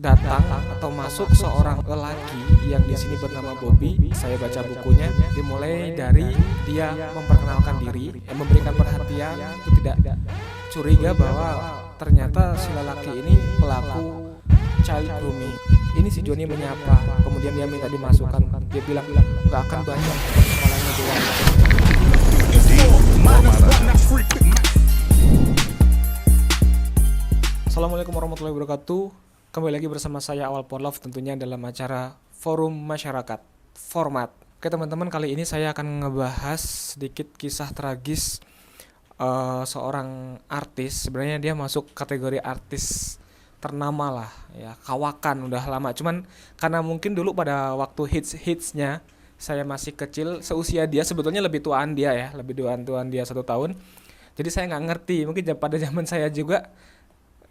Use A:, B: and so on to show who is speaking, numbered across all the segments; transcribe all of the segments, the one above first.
A: datang atau masuk seorang lelaki yang di sini bernama Bobby. Saya baca bukunya, dimulai dari dia memperkenalkan diri, memberikan perhatian, itu tidak curiga bahwa ternyata si lelaki ini pelaku child grooming. Ini si Joni menyapa, kemudian dia minta dimasukkan. Dia bilang nggak akan banyak persoalannya doang. Assalamualaikum warahmatullahi wabarakatuh. Kembali lagi bersama saya Awal Porlove, tentunya dalam acara Forum Masyarakat Format. Oke teman-teman, kali ini saya akan ngebahas sedikit kisah tragis seorang artis. Sebenarnya dia masuk kategori artis ternama lah ya, Kawakan udah lama. Cuman karena mungkin dulu pada waktu hitsnya saya masih kecil, seusia dia, sebetulnya lebih tuaan dia ya, lebih tuaan dia 1 tahun. Jadi saya nggak ngerti, mungkin pada zaman saya juga.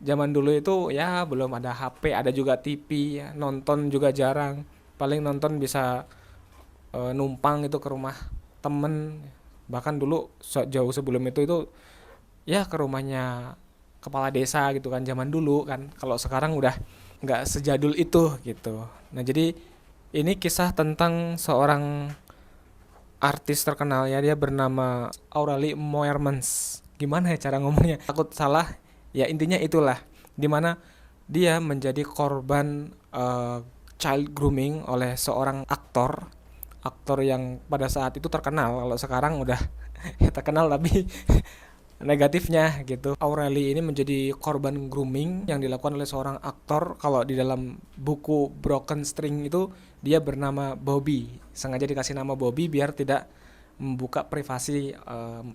A: Zaman dulu itu ya belum ada HP, ada juga TV ya, nonton juga jarang. Paling nonton bisa numpang itu ke rumah temen. Bahkan dulu jauh sebelum itu ya ke rumahnya kepala desa gitu kan, zaman dulu kan. Kalau sekarang udah nggak sejadul itu gitu. Nah jadi ini kisah tentang seorang artis terkenal ya, dia bernama Aurelie Moermans. Gimana ya cara ngomongnya? Takut salah. Ya intinya itulah, dimana dia menjadi korban child grooming oleh seorang aktor yang pada saat itu terkenal. Kalau sekarang udah ya terkenal tapi negatifnya gitu. Aurelie ini menjadi korban grooming yang dilakukan oleh seorang aktor. Kalau di dalam buku Broken String itu dia bernama Bobby. Sengaja dikasih nama Bobby biar tidak membuka privasi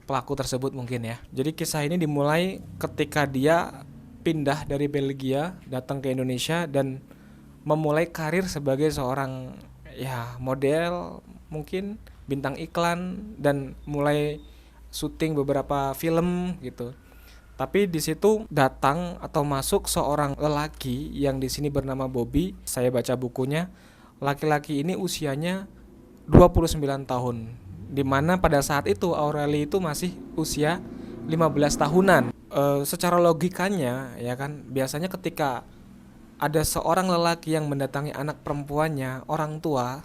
A: pelaku tersebut mungkin ya. Jadi kisah ini dimulai ketika dia pindah dari Belgia datang ke Indonesia dan memulai karir sebagai seorang ya model, mungkin bintang iklan, dan mulai syuting beberapa film gitu. Tapi di situ datang atau masuk seorang lelaki yang di sini bernama Bobby. Saya baca bukunya. Laki-laki ini usianya 29 tahun. Di mana pada saat itu Aurelie itu masih usia 15 tahunan. Secara logikanya ya kan, biasanya ketika ada seorang lelaki yang mendatangi anak perempuannya, orang tua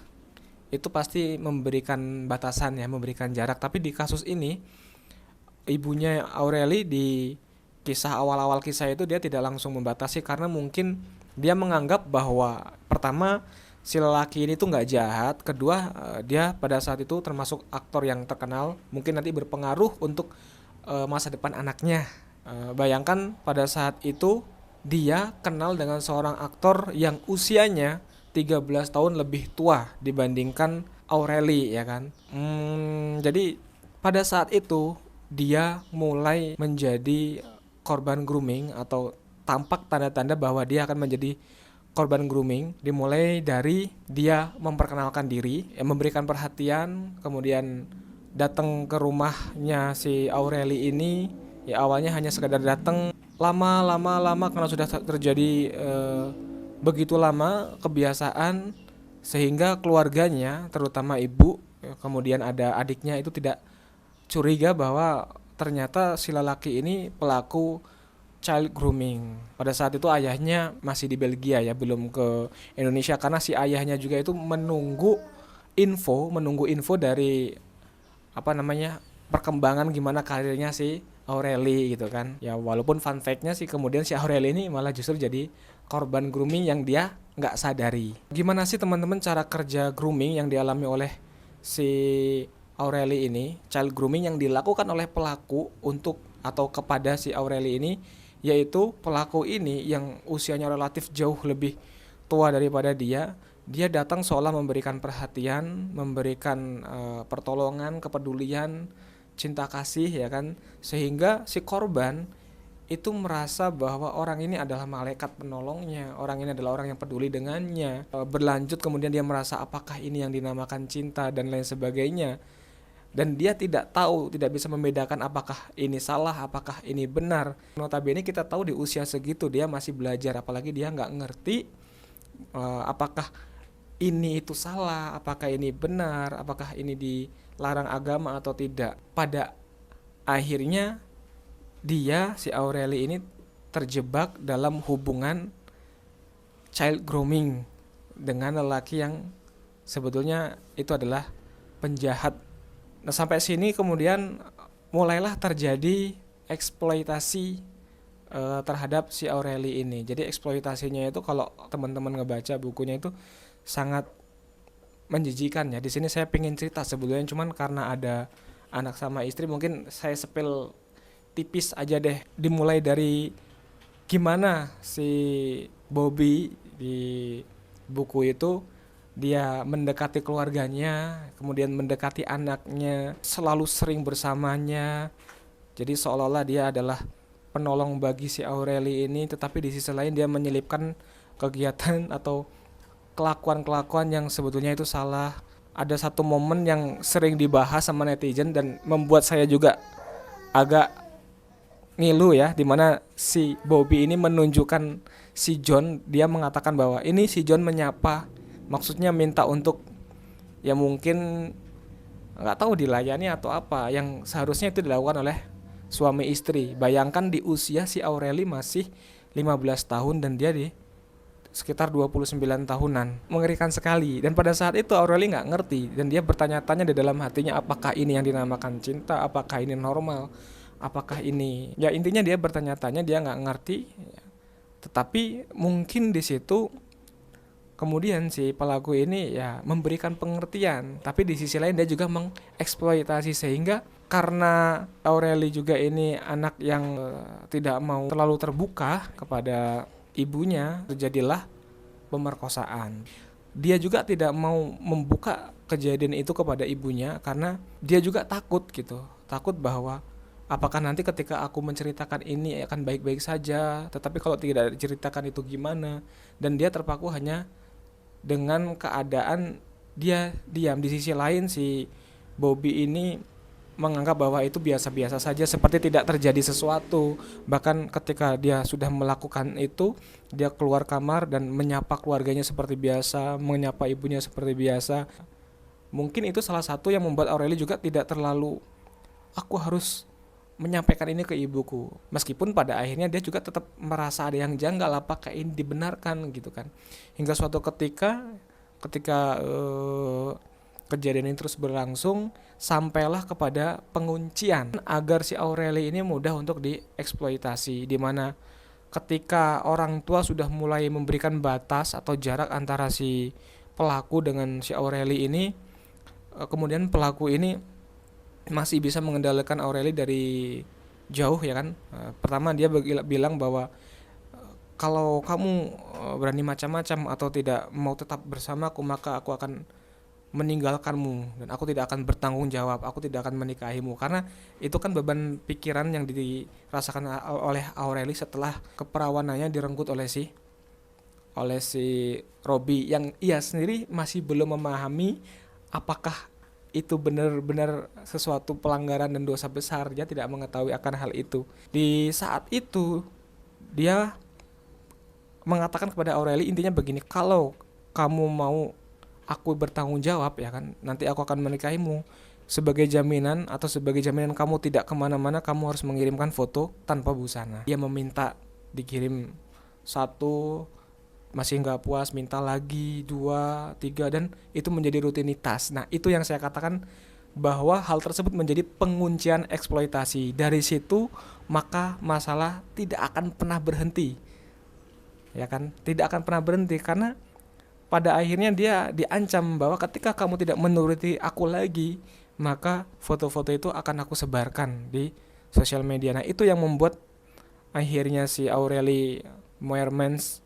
A: itu pasti memberikan batasan ya, memberikan jarak. Tapi di kasus ini ibunya Aurelie di kisah awal-awal kisah itu dia tidak langsung membatasi, karena mungkin dia menganggap bahwa pertama si lelaki ini tuh nggak jahat, kedua dia pada saat itu termasuk aktor yang terkenal, mungkin nanti berpengaruh untuk masa depan anaknya. Bayangkan pada saat itu dia kenal dengan seorang aktor yang usianya 13 tahun lebih tua dibandingkan Aurelie ya kan. Jadi pada saat itu dia mulai menjadi korban grooming, atau tampak tanda-tanda bahwa dia akan menjadi korban grooming. Dimulai dari dia memperkenalkan diri, memberikan perhatian, kemudian datang ke rumahnya si Aurelie ini. Ya awalnya hanya sekadar datang, lama karena sudah terjadi begitu lama kebiasaan, sehingga keluarganya, terutama ibu, kemudian ada adiknya, itu tidak curiga bahwa ternyata si lelaki ini pelaku child grooming. Pada saat itu ayahnya masih di Belgia ya, belum ke Indonesia, karena si ayahnya juga itu menunggu info dari perkembangan gimana karirnya si Aurelie gitu kan. Ya walaupun fun fact-nya sih kemudian si Aurelie ini malah justru jadi korban grooming yang dia nggak sadari. Gimana sih teman-teman cara kerja grooming yang dialami oleh si Aurelie ini, child grooming yang dilakukan oleh pelaku untuk atau kepada si Aurelie ini, yaitu pelaku ini yang usianya relatif jauh lebih tua daripada dia datang seolah memberikan perhatian, memberikan pertolongan, kepedulian, cinta kasih ya kan, sehingga si korban itu merasa bahwa orang ini adalah malaikat penolongnya, orang ini adalah orang yang peduli dengannya. Berlanjut kemudian dia merasa apakah ini yang dinamakan cinta dan lain sebagainya. Dan dia tidak tahu, tidak bisa membedakan apakah ini salah, apakah ini benar. Notabene kita tahu di usia segitu dia masih belajar, apalagi dia nggak ngerti apakah ini itu salah, apakah ini benar, apakah ini dilarang agama atau tidak. Pada akhirnya dia, si Aurelie ini terjebak dalam hubungan child grooming dengan lelaki yang sebetulnya itu adalah penjahat. Nah, sampai sini kemudian mulailah terjadi eksploitasi terhadap si Aureli ini. Jadi eksploitasinya itu kalau teman-teman ngebaca bukunya itu sangat menjijikan ya. Di sini saya pengen cerita sebetulnya, cuman karena ada anak sama istri mungkin saya sepil tipis aja deh. Dimulai dari gimana si Bobby di buku itu dia mendekati keluarganya, kemudian mendekati anaknya, selalu sering bersamanya. Jadi seolah-olah dia adalah penolong bagi si Aureli ini, tetapi di sisi lain dia menyelipkan kegiatan atau kelakuan-kelakuan yang sebetulnya itu salah. Ada satu momen yang sering dibahas sama netizen dan membuat saya juga agak ngilu ya, dimana si Bobby ini menunjukkan si John, dia mengatakan bahwa ini si John menyapa, maksudnya minta untuk ya mungkin nggak tahu dilayani atau apa, yang seharusnya itu dilakukan oleh suami istri. Bayangkan di usia si Aureli masih 15 tahun dan dia di sekitar 29 tahunan. Mengerikan sekali. Dan pada saat itu Aureli nggak ngerti dan dia bertanya-tanya di dalam hatinya, apakah ini yang dinamakan cinta, apakah ini normal, apakah ini, ya intinya dia bertanya-tanya, dia nggak ngerti. Tetapi mungkin di situ kemudian si pelaku ini ya memberikan pengertian, tapi di sisi lain dia juga mengeksploitasi, sehingga karena Aureli juga ini anak yang tidak mau terlalu terbuka kepada ibunya, terjadilah pemerkosaan. Dia juga tidak mau membuka kejadian itu kepada ibunya karena dia juga takut gitu, takut bahwa apakah nanti ketika aku menceritakan ini akan baik-baik saja, tetapi kalau tidak diceritakan itu gimana. Dan dia terpaku hanya dengan keadaan dia diam. Di sisi lain si Bobby ini menganggap bahwa itu biasa-biasa saja, seperti tidak terjadi sesuatu. Bahkan ketika dia sudah melakukan itu, dia keluar kamar dan menyapa keluarganya seperti biasa, menyapa ibunya seperti biasa. Mungkin itu salah satu yang membuat Aureli juga tidak terlalu, aku harus menyampaikan ini ke ibuku, meskipun pada akhirnya dia juga tetap merasa ada yang janggal, apakah ini dibenarkan gitu kan. Hingga suatu ketika kejadian ini terus berlangsung, sampailah kepada penguncian agar si Aureli ini mudah untuk dieksploitasi, di mana ketika orang tua sudah mulai memberikan batas atau jarak antara si pelaku dengan si Aureli ini, kemudian pelaku ini masih bisa mengendalikan Aureli dari jauh ya kan. Pertama dia bilang bahwa kalau kamu berani macam-macam atau tidak mau tetap bersamaku, maka aku akan meninggalkanmu dan aku tidak akan bertanggung jawab, aku tidak akan menikahimu. Karena itu kan beban pikiran yang dirasakan oleh Aureli setelah keperawanannya direnggut oleh si Robby, yang ia sendiri masih belum memahami apakah itu benar-benar sesuatu pelanggaran dan dosa besar. Dia tidak mengetahui akan hal itu. Di saat itu dia mengatakan kepada Aureli intinya begini, kalau kamu mau aku bertanggung jawab ya kan, nanti aku akan menikahimu. Sebagai jaminan kamu tidak kemana-mana, kamu harus mengirimkan foto tanpa busana. Dia meminta dikirim satu, masih nggak puas, minta lagi 2, 3, dan itu menjadi rutinitas. Nah itu yang saya katakan bahwa hal tersebut menjadi penguncian eksploitasi. Dari situ maka masalah tidak akan pernah berhenti, ya kan, tidak akan pernah berhenti, karena pada akhirnya dia diancam bahwa ketika kamu tidak menuruti aku lagi, maka foto-foto itu akan aku sebarkan di sosial media. Nah itu yang membuat akhirnya si Aureli Moermans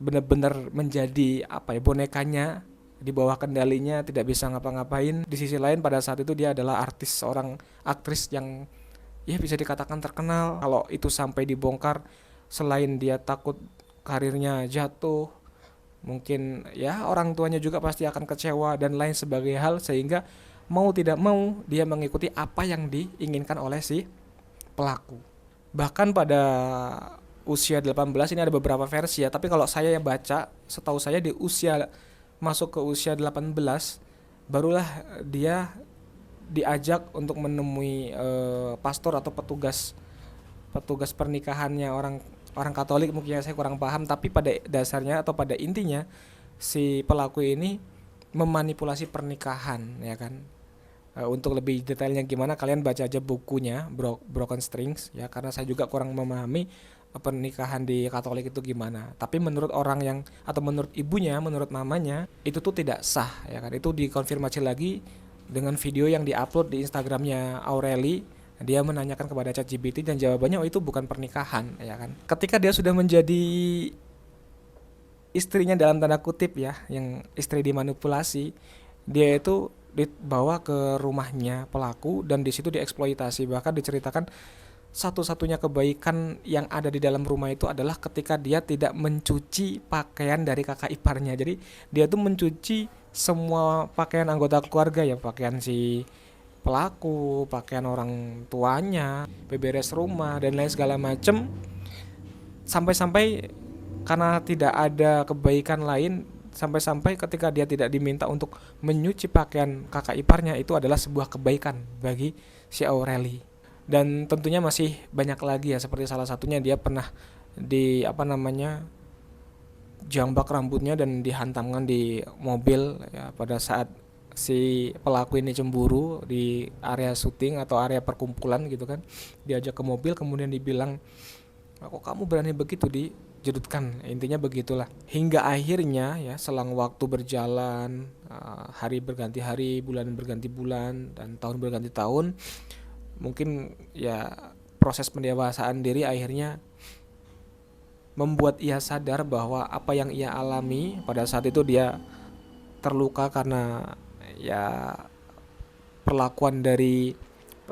A: benar-benar menjadi bonekanya di bawah kendalinya, tidak bisa ngapa-ngapain. Di sisi lain pada saat itu dia adalah seorang aktris yang ya bisa dikatakan terkenal. Kalau itu sampai dibongkar, selain dia takut karirnya jatuh, mungkin ya orang tuanya juga pasti akan kecewa dan lain sebagai hal, sehingga mau tidak mau dia mengikuti apa yang diinginkan oleh si pelaku. Bahkan pada usia 18, ini ada beberapa versi ya, tapi kalau saya yang baca, setahu saya di usia masuk ke usia 18 barulah dia diajak untuk menemui pastor atau petugas pernikahannya orang orang Katolik mungkin saya kurang paham, tapi pada dasarnya atau pada intinya si pelaku ini memanipulasi pernikahan, ya kan. Untuk lebih detailnya gimana kalian baca aja bukunya Broken Strings ya, karena saya juga kurang memahami pernikahan di Katolik itu gimana. Tapi menurut orang yang atau menurut ibunya, menurut mamanya itu tuh tidak sah ya kan. Itu dikonfirmasi lagi dengan video yang diupload di Instagramnya Aureli. Dia menanyakan kepada ChatGPT dan jawabannya itu bukan pernikahan ya kan. Ketika dia sudah menjadi istrinya dalam tanda kutip ya, yang istri dimanipulasi, dia itu dibawa ke rumahnya pelaku dan di situ dieksploitasi. Bahkan diceritakan satu-satunya kebaikan yang ada di dalam rumah itu adalah ketika dia tidak mencuci pakaian dari kakak iparnya. Jadi dia tuh mencuci semua pakaian anggota keluarga ya, pakaian si pelaku, pakaian orang tuanya, beberes rumah dan lain segala macem. Sampai-sampai karena tidak ada kebaikan lain, sampai-sampai ketika dia tidak diminta untuk menyuci pakaian kakak iparnya, itu adalah sebuah kebaikan bagi si Aureli. Dan tentunya masih banyak lagi ya, seperti salah satunya dia pernah jambak rambutnya dan dihantamkan di mobil ya, pada saat si pelaku ini cemburu di area syuting atau area perkumpulan gitu kan. Diajak ke mobil kemudian dibilang, kok kamu berani begitu, dijedutkan, intinya begitulah. Hingga akhirnya ya, selang waktu berjalan, hari berganti hari, bulan berganti bulan, dan tahun berganti tahun, mungkin ya proses pendewasaan diri akhirnya membuat ia sadar bahwa apa yang ia alami pada saat itu, dia terluka karena ya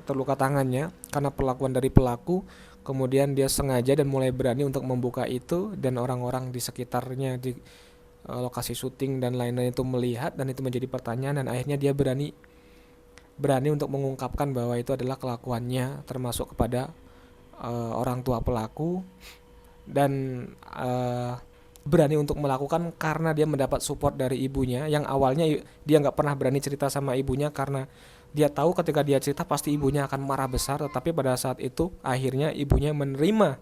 A: terluka tangannya karena perlakuan dari pelaku. Kemudian dia sengaja dan mulai berani untuk membuka itu, dan orang-orang di sekitarnya di lokasi syuting dan lain-lain itu melihat, dan itu menjadi pertanyaan, dan akhirnya dia berani untuk mengungkapkan bahwa itu adalah kelakuannya, termasuk kepada orang tua pelaku, dan berani untuk melakukan karena dia mendapat support dari ibunya. Yang awalnya dia nggak pernah berani cerita sama ibunya karena dia tahu ketika dia cerita pasti ibunya akan marah besar. Tetapi pada saat itu akhirnya ibunya menerima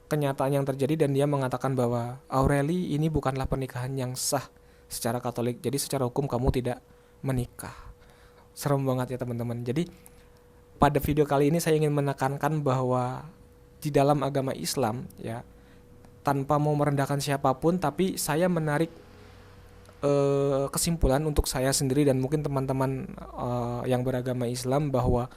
A: kenyataan yang terjadi dan dia mengatakan bahwa Aureli, ini bukanlah pernikahan yang sah secara Katolik, jadi secara hukum kamu tidak menikah. Serem banget ya teman-teman. Jadi pada video kali ini saya ingin menekankan bahwa di dalam agama Islam ya, tanpa mau merendahkan siapapun, tapi saya menarik kesimpulan untuk saya sendiri dan mungkin teman-teman yang beragama Islam, bahwa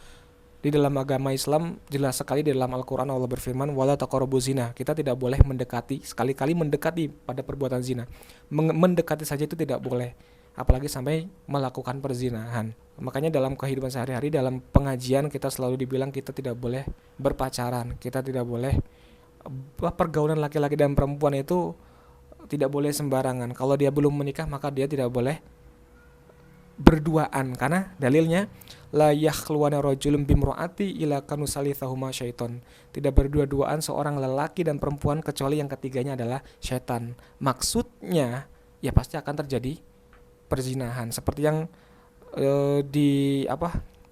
A: di dalam agama Islam jelas sekali di dalam Al-Quran Allah berfirman, wala taqrabu zina. Kita tidak boleh mendekati, sekali-kali mendekati pada perbuatan zina. Mendekati saja itu tidak boleh, apalagi sampai melakukan perzinahan. Makanya dalam kehidupan sehari-hari, dalam pengajian kita selalu dibilang kita tidak boleh berpacaran, kita tidak boleh, pergaulan laki-laki dan perempuan itu tidak boleh sembarangan. Kalau dia belum menikah maka dia tidak boleh berduaan, karena dalilnya la yakhluwana rajulun bimraati ila kanu salitsahuma syaiton. Tidak berdua-duaan seorang lelaki dan perempuan kecuali yang ketiganya adalah syaitan. Maksudnya ya pasti akan terjadi perzinahan. Seperti yang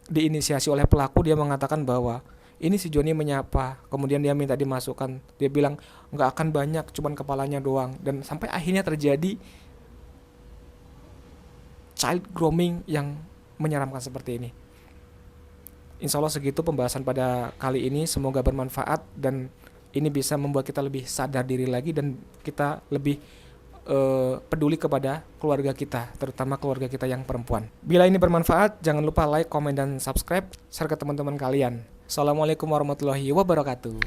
A: diinisiasi oleh pelaku. Dia mengatakan bahwa ini si Joni menyapa, kemudian dia minta dimasukkan, dia bilang nggak akan banyak, cuman kepalanya doang, dan sampai akhirnya terjadi child grooming yang menyeramkan seperti ini. Insya Allah segitu pembahasan pada kali ini, semoga bermanfaat dan ini bisa membuat kita lebih sadar diri lagi dan kita lebih peduli kepada keluarga kita, terutama keluarga kita yang perempuan. Bila ini bermanfaat, jangan lupa like, komen, dan subscribe, share ke teman-teman kalian. Assalamualaikum warahmatullahi wabarakatuh.